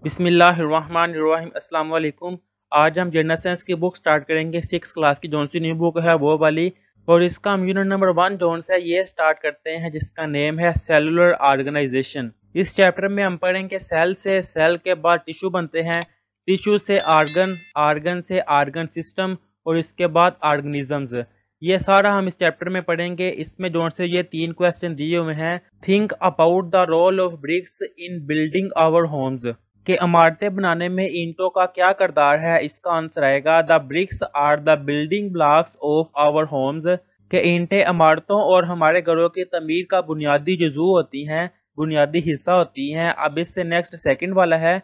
बिस्मिल्लाहिर्रहमानिर्रहीम अस्सलाम वालेकुम। आज हम जनरल साइंस की बुक स्टार्ट करेंगे 6 क्लास की। जौन सी न्यू बुक है वो वाली, और इसका हम यूनिट नंबर 1 जौन सा ये स्टार्ट करते हैं, जिसका नेम है सेलुलर ऑर्गेनाइजेशन। इस चैप्टर में हम पढ़ेंगे सेल से, सेल के बाद टिश्यू बनते हैं, टिश्यू से आर्गन, आर्गन से आर्गन सिस्टम, और इसके बाद ऑर्गेनिजम्स। ये सारा हम इस चैप्टर में पढ़ेंगे। इसमें जौन से ये 3 क्वेश्चन दिए हुए हैं। Think about the role of bricks in building our homes, कि इमारतें बनाने में ईंटों का क्या किरदार है। इसका आंसर आएगा the bricks are the building blocks of our homes, कि ईंटें इमारतों और हमारे घरों की तमीर का बुनियादी जुजू होती हैं, बुनियादी हिस्सा होती हैं। अब इससे नेक्स्ट सेकंड वाला है,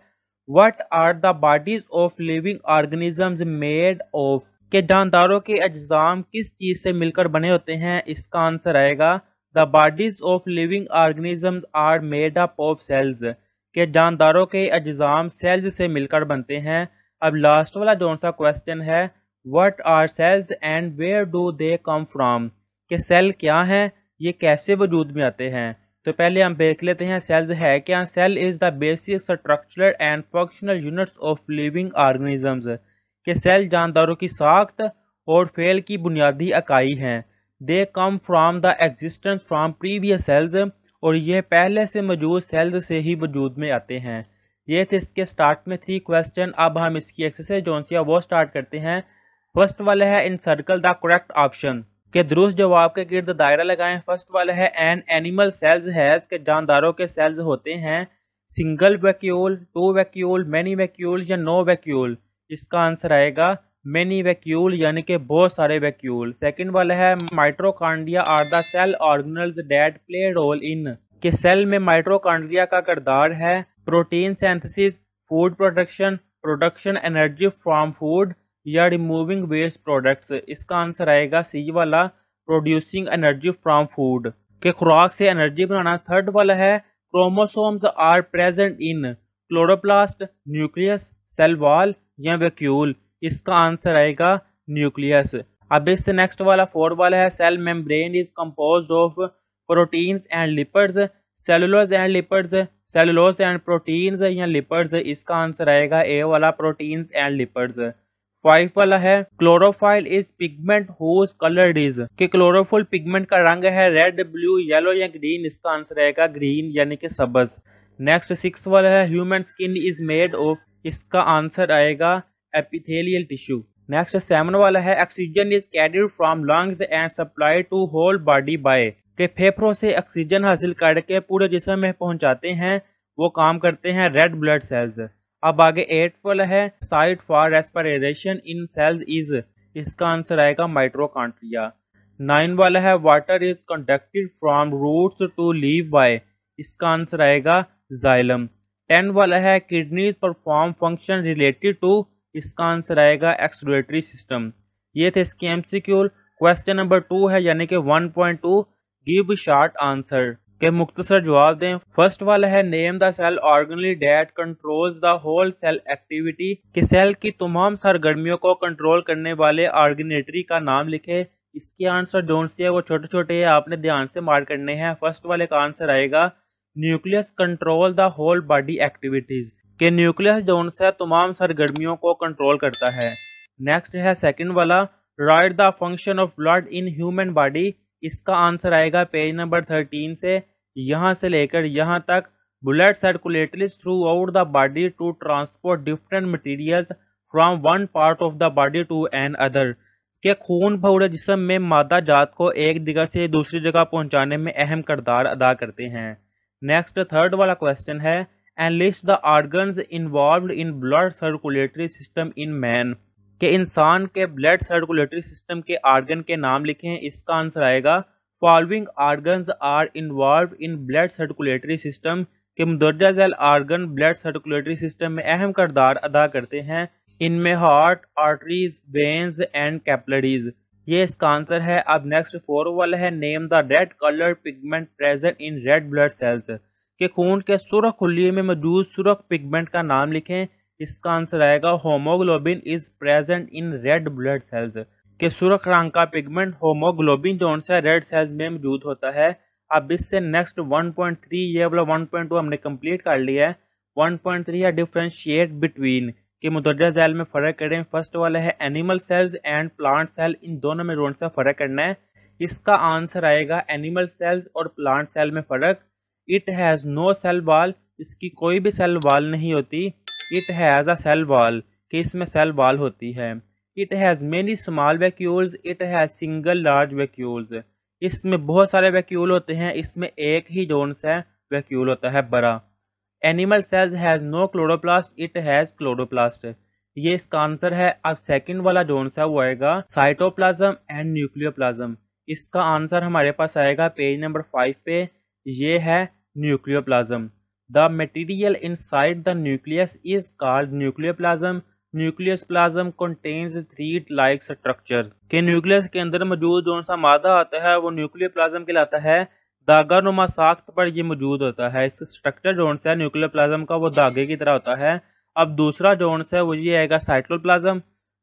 what are the bodies of living organisms made of, के जानदारों के अज्जाम किस चीज से मिलकर बने होते हैं। इसका आंसर आएगा the bodies of living organisms are made up of cells, के जानदारों के अज्जाम सेल्स से मिलकर बनते हैं। अब लास्ट वाला जौन सा क्वेश्चन है, what are cells and where do they come from, के सेल क्या हैं, ये कैसे वजूद में आते हैं। तो पहले हम देख लेते हैं सेल्स है क्या। Cell is the basic structural and functional units of living organisms, के सेल जानदारों की साख्त और फेल की बुनियादी इकाई हैं। They come from the existence from previous cells, और ये पहले से मौजूद सेल्स से ही वजूद में आते हैं। ये थे इसके स्टार्ट में 3 क्वेश्चन। अब हम इसकी एक्सरसाइज जौन सी है वो स्टार्ट करते हैं। फर्स्ट वाला है इन सर्कल द करेक्ट ऑप्शन, के दुरुस्त जवाब के गिर्द दायरा लगाएं। फर्स्ट वाला है एन एनिमल सेल्स हैज, के जानदारों के सेल्स होते हैं single vacuole, 2 vacuole, many vacuole या नो वैक्यूल। इसका आंसर आएगा मैनी वैक्यूल, यानी कि बहुत सारे वैक्यूल। सेकंड वाला है mitochondria are the cell organelles that play role in, के सेल में माइट्रोकांड्रिया का किरदार है protein synthesis, food production, production energy from food, या रिमूविंग वेस्ट प्रोडक्ट्स। इसका आंसर आएगा सी वाला, प्रोड्यूसिंग एनर्जी फ्रॉम फूड, के खुराक से एनर्जी बनाना। थर्ड वाला है chromosomes are present in chloroplast, nucleus, cell wall या वैक्यूल। इसका आंसर आएगा न्यूक्लियस। अब इससे नेक्स्ट वाला 4 वाला है cell membrane is composed of proteins and lipids, cellulose and lipids, cellulose and proteins या लिपिड्स। इसका आंसर आएगा ए वाला, प्रोटीन्स एंड लिपिड्स। 5 वाला है chlorophyll is pigment whose colour is, कि क्लोरोफिल पिगमेंट का रंग है रेड, ब्लू, येलो या ग्रीन। इसका आंसर आएगा ग्रीन, यानी कि सब्ज। नेक्स्ट 6 वाला है human skin is made of, इसका आंसर आएगा एपिथेलियल टिश्यू। नेक्स्ट 7 वाला है oxygen is carried from lungs and supplied to whole body by, के फेफड़ों से ऑक्सीजन हासिल करके पूरे जिस्म में पहुंचाते हैं, वो काम करते हैं रेड ब्लड सेल्स। अब आगे 8 वाला है site for respiration in cells is, इसका आंसर आएगा माइट्रोकांड्रिया। 9 वाला है water is conducted from roots to leave by, इसका आंसर आएगा जाइलम। 10 वाला है kidneys perform function related to, इसका आंसर आएगा एक्सक्रीटरी सिस्टम। ये थे इसके एमसीक्यू। क्वेश्चन नंबर 2 है, यानी कि 1.2 गिव शॉर्ट आंसर, के मुख्तसर जवाब दें। फर्स्ट वाला है name the cell organelle that controls the whole cell activity, कि सेल की तमाम सरगर्मियों को कंट्रोल करने वाले ऑर्गेनेटरी का नाम लिखे। इसके आंसर जोन से है वो छोटे छोटे है, आपने ध्यान से मार्क करने हैं। फर्स्ट वाले का आंसर आएगा nucleus control the whole body activities, के न्यूक्लियस जोन से तमाम सरगर्मियों को कंट्रोल करता है। नेक्स्ट है सेकंड वाला right the function of blood in human body, इसका आंसर आएगा पेज नंबर 13 से यहाँ से लेकर यहाँ तक। Blood circulates throughout the body to transport different materials from one part of the body to another, के खून पूरे जिस्म में मादा जात को एक जगह से दूसरी जगह पहुंचाने में अहम किरदार अदा करते हैं। नेक्स्ट थर्ड वाला क्वेश्चन है and list the organs involved in blood circulatory system in man, के इंसान के ब्लड सर्कुलेटरी सिस्टम के ऑर्गन के नाम लिखें। इसका आंसर आएगा following organs are involved in blood circulatory system, के मुंदरजा झैल ऑर्गन ब्लड सर्कुलेटरी सिस्टम में अहम किरदार अदा करते हैं। इनमें heart, arteries, veins and capillaries. ये इसका आंसर है। अब नेक्स्ट 4 वाला है name the red colour pigment present in red blood cells, के खून के सुर्ख खुलिये में मौजूद सुर्ख पिगमेंट का नाम लिखें। इसका आंसर आएगा haemoglobin is present in red blood cells, के सुर्ख रंग का पिगमेंट होमोग्लोबिन जो से रेड सेल्स में मौजूद होता है। अब इससे नेक्स्ट 1.3 ये वाला 1.2 हमने कंप्लीट कर लिया है। 1.3 है डिफरेंशिएट बिटवीन के मुदर्रज झैल में फ़र्क करें। फर्स्ट वाला है animal cells and plant cell, इन दोनों में कौन सा फ़र्क करना है। इसका आंसर आएगा एनिमल सेल्स और प्लांट सेल में फ़र्क। It has no cell wall, इसकी कोई भी सेल वॉल नहीं होती। It has a cell wall, कि इसमें सेल वॉल होती है। It has many small vacuoles, it has single large vacuoles, इसमें बहुत सारे वैक्यूल होते हैं, इसमें एक ही जोन सा वैक्यूल होता है बड़ा। Animal cells has no chloroplast, it has chloroplast, ये इसका आंसर है। अब सेकंड वाला जोन सा वो आएगा साइटोप्लाज्म एंड न्यूक्लियोप्लाज्म, इसका आंसर हमारे पास आएगा पेज नंबर 5 पे, ये है nucleoplasm. The material inside the nucleus is called nucleoplasm, nucleoplasm contains three like structure, के न्यूक्लियस के अंदर मौजूद जो सा मादा आता है वो न्यूक्लियोप्लाज्म कहलाता है। धागानुमा साख्त पर ये मौजूद होता है। इसका स्ट्रक्चर जोन सा है न्यूक्लियोप्लाज्म का वो धागे की तरह होता है। अब दूसरा जोन सा है वो ये आएगा cytoplasm.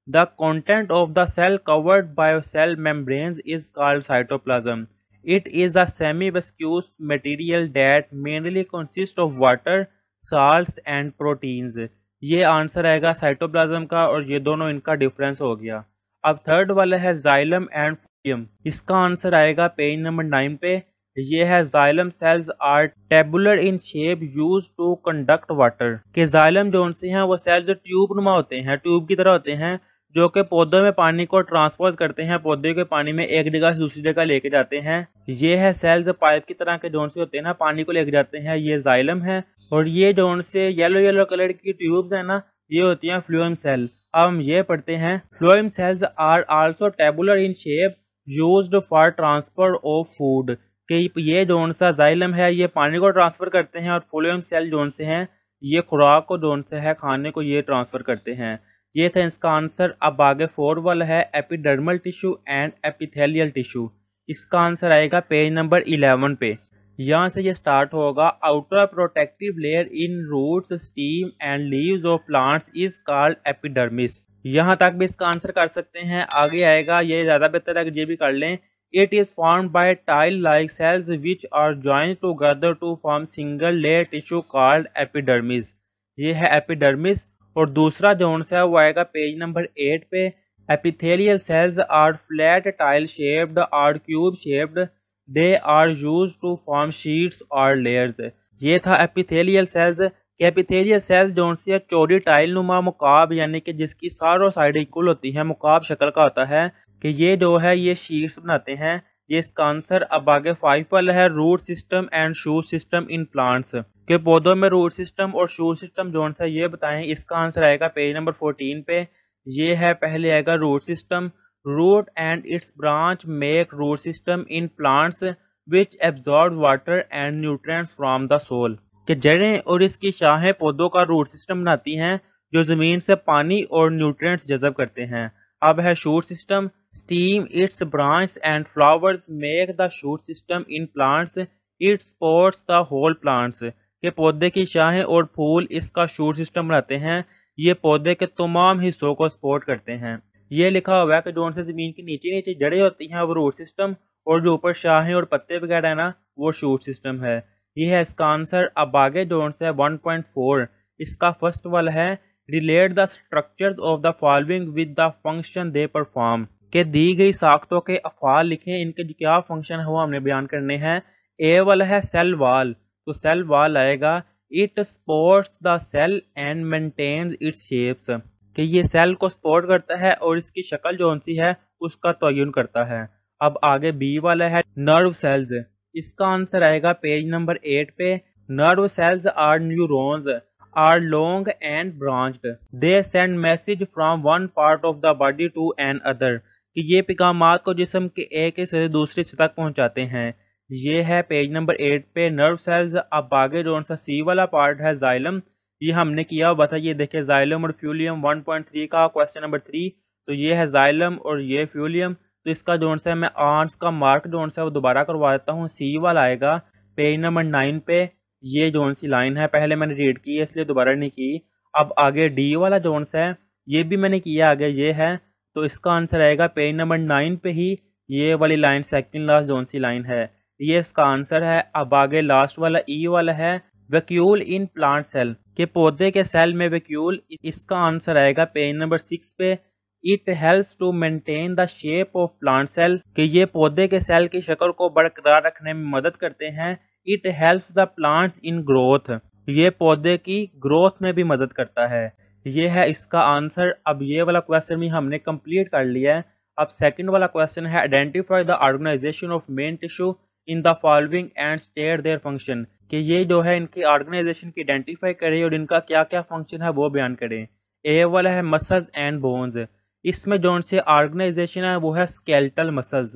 The content of the cell covered by cell membranes is called cytoplasm. It is a semi-viscous material that mainly consists of water, salts and proteins. ये आंसर आएगा साइटोप्लाज्म का और ये दोनों इनका डिफरेंस हो गया। अब थर्ड वाला है जाइलम एंड फ्लोएम, इसका आंसर आएगा पेज नंबर 9 पे। ये है xylem cells are tubular in shape use to conduct water, के जाइलम जो से हैं वो सेल्स ट्यूब नुमा होते हैं, ट्यूब की तरह होते हैं जो कि पौधों में पानी को ट्रांसपोर्ट करते हैं, पौधे के पानी में एक जगह से दूसरी जगह लेके जाते हैं। ये है सेल्स पाइप की तरह के जोन से होते हैं ना, पानी को लेके जाते हैं, ये जाइलम है। और ये जोन से येलो कलर की ट्यूब्स है ना, ये होती हैं फ्लोएम सेल। अब हम ये पढ़ते हैं, phloem cells are also tubular in shape used for transfer of food, कि ये जोन सा जाइलम है ये पानी को ट्रांसफर करते हैं, और फ्लोएम सेल जोन से हैं ये खुराक को जोन से है खाने को ये ट्रांसफर करते हैं। ये था इसका आंसर। अब आगे 4 वाला है epidermal tissue and epithelial tissue, इसका आंसर आएगा पेज नंबर 11 पे। यहाँ से ये स्टार्ट होगा। Outer protective layer in roots, stem and leaves of plants is called epidermis, यहाँ तक भी इसका आंसर कर सकते हैं। आगे आएगा, ये ज़्यादा बेहतर है कि ये भी कर लें। It is formed by tile like cells which are joined together to form single layer tissue called epidermis, ये है एपिडर्मिस। और दूसरा जोन सा है वो आएगा पेज नंबर 8 पे। Epithelial cells are flat tile shaped are cube shaped, they are used to form sheets और लेयर्स, ये था एपिथेलियल सेल्स। एपिथेलियल सेल्स जोन से चौड़ी टाइल नुमा मुकाब, यानी कि जिसकी सारों साइड इक्वल होती है, मुकाब शक्ल का होता है, कि ये जो है ये शीट्स बनाते हैं। ये इसका आंसर। अब आगे 5 वाला है root system and shoot system in plants, के पौधों में रूट सिस्टम और शूट सिस्टम जोन सा ये बताएं। इसका आंसर आएगा पेज नंबर 14 पे। ये है, पहले आएगा root system. Root and its branch make root system in plants which absorb water and nutrients from the soil, कि जड़ें और इसकी शाखें पौधों का रूट सिस्टम बनाती हैं जो जमीन से पानी और न्यूट्रिएंट्स जज़ब करते हैं। अब है shoot system. Stem its branch and flowers make the shoot system in plants, it supports the whole plants, के पौधे की शाखें और फूल इसका शूट सिस्टम बनाते हैं, ये पौधे के तमाम हिस्सों को सपोर्ट करते हैं। ये लिखा हुआ है कि जोन से ज़मीन के नीचे नीचे जड़ें होती हैं वो रूट सिस्टम, और जो ऊपर शाखें और पत्ते वगैरह है ना वो शूट सिस्टम है। ये है इसका आंसर। अब आगे जोन से 1.4, इसका फर्स्ट वाला है relate the structures of the following with the function they perform, के दी गई साख्तों के अफ़ाल लिखें, इनके जो क्या फंक्शन है वो हमने बयान करने हैं। ए वाला है सेल वाल, तो सेल वाल आएगा। It supports the cell and maintains its shapes, कि ये सेल को सपोर्ट करता है और इसकी शक्ल जो सी है उसका तयन करता है। अब आगे बी वाला है नर्व सेल्स, इसका आंसर आएगा पेज नंबर 8 पे। Nerve cells are neurons are long and branched, they send message from one part of the body to another, कि ये पैगामात को जिस्म के एक हिस्से से दूसरे हिस्से तक पहुंचाते हैं। ये है पेज नंबर 8 पे नर्व सेल्स। अब आगे जो सा सी वाला पार्ट है जाइलम, ये हमने किया हुआ था। ये देखिए जाइलम और फ्यूलियम 1.3 का क्वेश्चन नंबर 3, तो ये है जाइलम और ये फ्यूलियम। तो इसका जोन सा मैं आर्ट्स का मार्क जोन सा वो दोबारा करवा देता हूँ। सी वाला आएगा पेज नंबर 9 पे। ये जोन सी लाइन है, पहले मैंने रीड की है इसलिए दोबारा नहीं की। अब आगे डी वाला जोन सा है, ये भी मैंने किया, आगे ये है, तो इसका आंसर आएगा पेज नंबर 9 पे ही। ये वाली लाइन सेकंड लास्ट जोन सी लाइन है, ये इसका आंसर है। अब आगे लास्ट वाला ई वाला है वैक्यूल इन प्लांट सेल, कि पौधे के सेल में वैक्यूल, इसका आंसर आएगा पेज नंबर 6 पे। It helps to maintain the shape of plant cell, कि ये पौधे के सेल की शक्ल को बरकरार रखने में मदद करते हैं। It helps the plants in growth, ये पौधे की ग्रोथ में भी मदद करता है। ये है इसका आंसर। अब ये वाला क्वेश्चन भी हमने कंप्लीट कर लिया है। अब सेकंड वाला क्वेश्चन है identify the organisation of main tissue in the following and state their function, कि ये जो है इनकी ऑर्गेनाइजेशन की आइडेंटिफाई करें और इनका क्या क्या फंक्शन है वो बयान करें। ए वाला है मसल्स एंड बोन्स, इसमें जो से ऑर्गेनाइजेशन है वो है स्केलेटल मसल्स,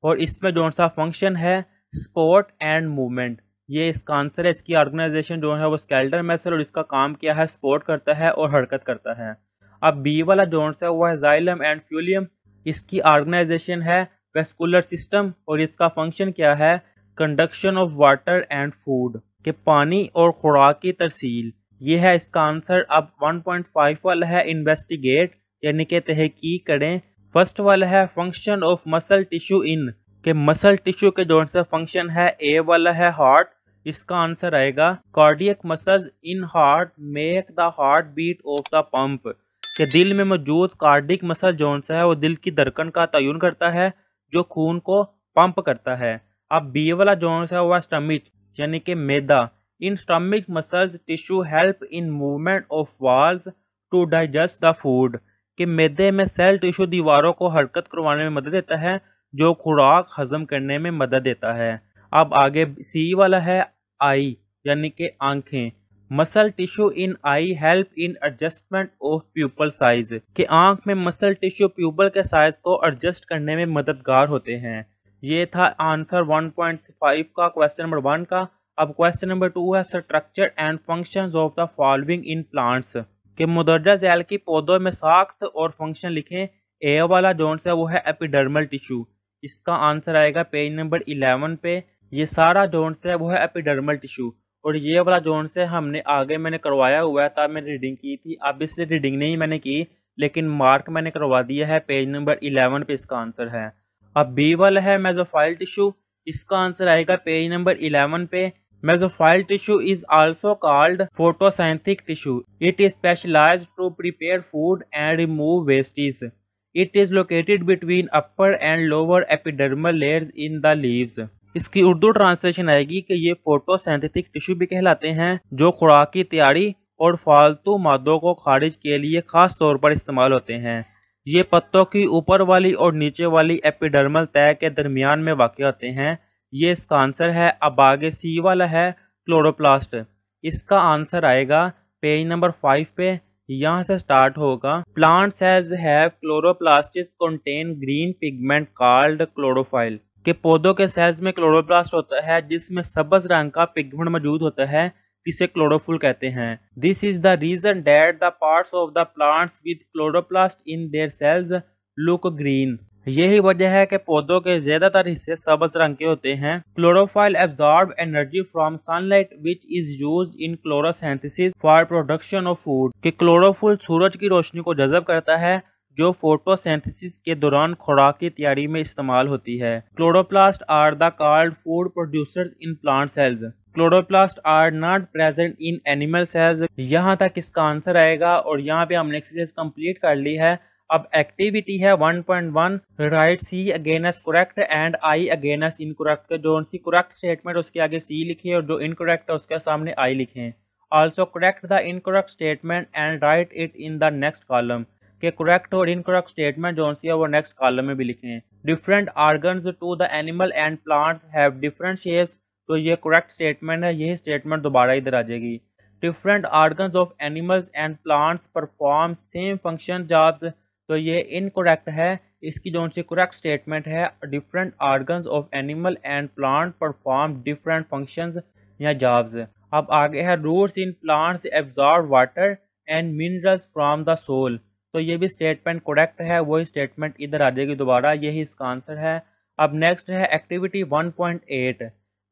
और इसमें जो सा फंक्शन है सपोर्ट एंड मूवमेंट। ये इसका आंसर है। इसकी ऑर्गेनाइजेशन जो है वो स्केलेटल मसल, और इसका काम क्या है, सपोर्ट करता है और हरकत करता है। अब बी वाला जो है वो है जाइलम एंड फ्यूलियम, इसकी ऑर्गेनाइजेशन है वेस्कुलर सिस्टम, और इसका फंक्शन क्या है, conduction of water and food, के पानी और खुराक की तरसील। ये है इसका आंसर। अब 1.5 वाला है इन्वेस्टिगेट, यानी कि तहकीक करें। फर्स्ट वाला है फंक्शन ऑफ मसल टिश्यू इन, के मसल टिश्यू के जो सा फंक्शन है। ए वाला है हार्ट, इसका आंसर आएगा cardiac muscles in heart make the heart beat of the pump, के दिल में मौजूद कार्डिक मसल जो सा है वो दिल की धड़कन का तयन करता है, जो खून को पंप करता है। अब बी वाला जो है वह स्टमिक, यानी कि मैदा। In stomach muscles tissue help in movement of walls to digest the food, कि मैदे में सेल टिश्यू दीवारों को हरकत करवाने में मदद देता है, जो खुराक हजम करने में मदद देता है। अब आगे सी वाला है आई, यानी कि आंखें। Muscle tissue in eye help in adjustment of pupil size, कि आंख में मसल टिश्यू प्यूपल के साइज को एडजस्ट करने में मददगार होते हैं। ये था आंसर 1.5 का क्वेश्चन नंबर 1 का। अब क्वेश्चन नंबर 2 है structure and functions of the following in plants, के मुदर्जा झैल की पौधों में साख्त और फंक्शन लिखें। ए वाला जो है वो है एपिडर्मल टिश्यू, इसका आंसर आएगा पेज नंबर 11 पे। ये सारा जोन है वो है एपिडर्मल टिश्यू, और ये वाला जोन से हमने आगे मैंने करवाया हुआ है, तब मैंने रीडिंग की थी। अब इससे रीडिंग नहीं मैंने की, लेकिन मार्क मैंने करवा दिया है, पेज नंबर 11 पे इसका आंसर है। अब बी वाला है मेसोफाइल टिश्यू, इसका आंसर आएगा पेज नंबर 11 पे। Mesophyll tissue is also called photosynthetic tissue, it is specialised to prepare food and remove wastage. It is located between upper and lower epidermal layers in the leaves. इसकी Urdu translation आएगी कि ये photosynthetic tissue भी कहलाते हैं, जो खुराक की तैयारी और फालतू मादों को खारिज के लिए खास तौर पर इस्तेमाल होते हैं। ये पत्तों की ऊपर वाली और नीचे वाली एपिडर्मल तह के दरमियान में वाक़ होते हैं। ये इसका आंसर है। अब आगे सी वाला है क्लोरोप्लास्ट, इसका आंसर आएगा पेज नंबर 5 पे। यहाँ से स्टार्ट होगा। Plant cells have chloroplasts contain green pigment called chlorophyll, के पौधों के सेल्स में क्लोरोप्लास्ट होता है जिसमें सब्ज रंग का पिगमेंट मौजूद होता है, जिसे क्लोरोफुल कहते हैं। This is the reason that the parts of the plants with chloroplast in their cells look green, यही वजह है कि पौधों के ज्यादातर हिस्से सब्ज रंग के होते हैं। Chlorophyll absorb energy from sunlight which is used in chlorosynthesis for production of food, कि क्लोरोफिल सूरज की रोशनी को जज़ब करता है, जो फोटोसिंथेसिस के दौरान खुराक की तैयारी में इस्तेमाल होती है। Chloroplast are the called food producers in plant cells. Chloroplast are not present in animal cells. यहाँ तक इसका आंसर आएगा, और यहाँ पे हमने एक्सरसाइज कंप्लीट कर ली है। अब एक्टिविटी है 1.1, write C against correct and I against incorrect. जो सी करेक्ट स्टेटमेंट उसके आगे सी लिखे, और जो इनकरेक्ट है उसके सामने आई लिखें। Also correct the incorrect statement and write it in the next column, के करेक्ट और इनकरेक्ट स्टेटमेंट जो सी है वो नेक्स्ट कॉलम में भी लिखें। Different organs to the animal and plants have different shapes, तो ये करेक्ट स्टेटमेंट है। यही स्टेटमेंट दोबारा इधर आ जाएगी। Different organs of animals and plants perform same function jobs, तो ये इनकरेक्ट है। इसकी जो सी करेक्ट स्टेटमेंट है, different organs of animal and plant perform different functions या जॉब्स। अब आगे है roots in plants absorb water and minerals from the soil, तो ये भी स्टेटमेंट करेक्ट है। वही स्टेटमेंट इधर आ जाएगी दोबारा, यही इसका आंसर है। अब नेक्स्ट है activity 1.8,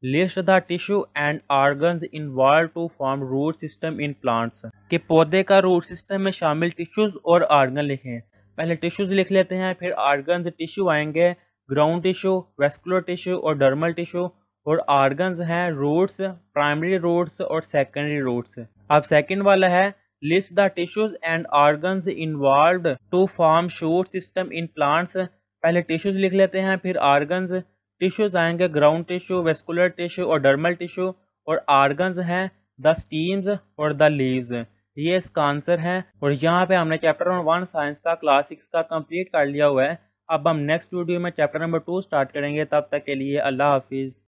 list the tissue and organs involve to form root system in plants, के पौधे का रूट सिस्टम में शामिल टिश्यूज और ऑर्गन लिखें। पहले टिश्यूज लिख लेते हैं, फिर ऑर्गन्स टिश्यू आएंगे, ग्राउंड टिश्यू, वेस्कुलर टिश्यू और डर्मल टिश्यू, और ऑर्गन्स हैं रूट्स, प्राइमरी रूट्स और सेकेंडरी रूट्स। अब सेकंड वाला है list the tissues and organs involved to form shoot system in plants. पहले टिश्यूज लिख लेते हैं, फिर ऑर्गन्स। टिश्यूज आएंगे ग्राउंड टिश्यू, वेस्कुलर टिश्यू और डर्मल टिश्यू, और ऑर्गन्स हैं द स्टीम्स और द लीव्स। ये इसका आंसर है। और यहाँ पे हमने चैप्टर नंबर 1 साइंस का क्लास 6 का कंप्लीट कर लिया हुआ है। अब हम नेक्स्ट वीडियो में चैप्टर नंबर 2 स्टार्ट करेंगे। तब तक के लिए अल्लाह हाफिज़।